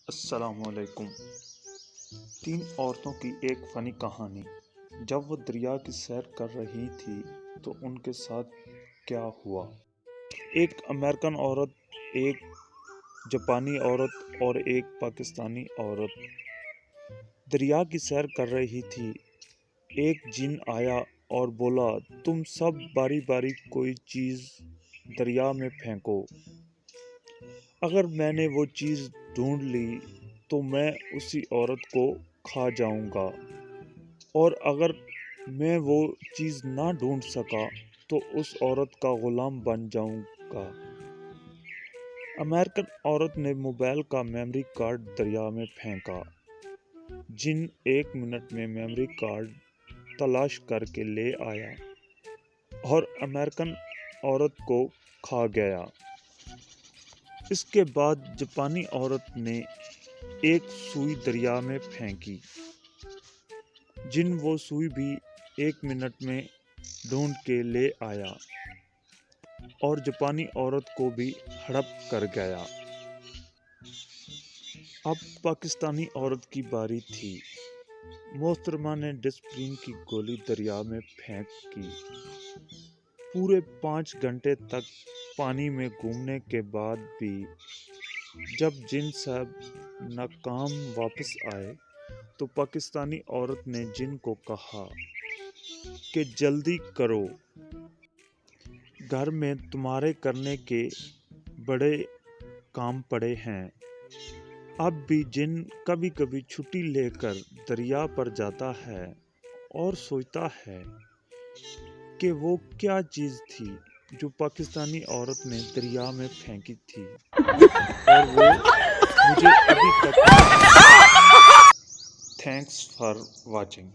السلام علیکم۔ 3 عورتوں کی ایک فنی کہانی۔ جب وہ دریا کی سیر کر رہی تھی تو ان کے ساتھ کیا ہوا؟ ایک امریکن عورت، ایک جاپانی عورت اور ایک پاکستانی عورت دریا کی سیر کر رہی تھی۔ ایک جن آیا اور بولا، تم سب باری باری کوئی چیز دریا میں پھینکو۔ اگر میں نے وہ چیز ڈھونڈ لی تو میں اسی عورت کو کھا جاؤں گا، اور اگر میں وہ چیز نہ ڈھونڈ سکا تو اس عورت کا غلام بن جاؤں گا۔ امریکن عورت نے موبائل کا میموری کارڈ دریا میں پھینکا۔ جن 1 منٹ میں میموری کارڈ تلاش کر کے لے آیا اور امریکن عورت کو کھا گیا۔ اس کے بعد جاپانی عورت نے ایک سوئی دریا میں پھینکی۔ جن وہ سوئی بھی 1 منٹ میں ڈھونڈ کے لے آیا اور جاپانی عورت کو بھی ہڑپ کر گیا۔ اب پاکستانی عورت کی باری تھی۔ محترمہ نے ڈسپرین کی گولی دریا میں پھینکی۔ پورے 5 گھنٹے تک پانی میں گھومنے کے بعد بھی جب جن صاحب ناکام واپس آئے تو پاکستانی عورت نے جن کو کہا کہ جلدی کرو، گھر میں تمہارے کرنے کے بڑے کام پڑے ہیں۔ اب بھی جن کبھی کبھی چھٹی لے کر دریا پر جاتا ہے اور سوچتا ہے کہ وہ کیا چیز تھی جو پاکستانی عورت نے دریا میں پھینکی تھی، اور وہ مجھے ابھی تک۔ Thanks for watching.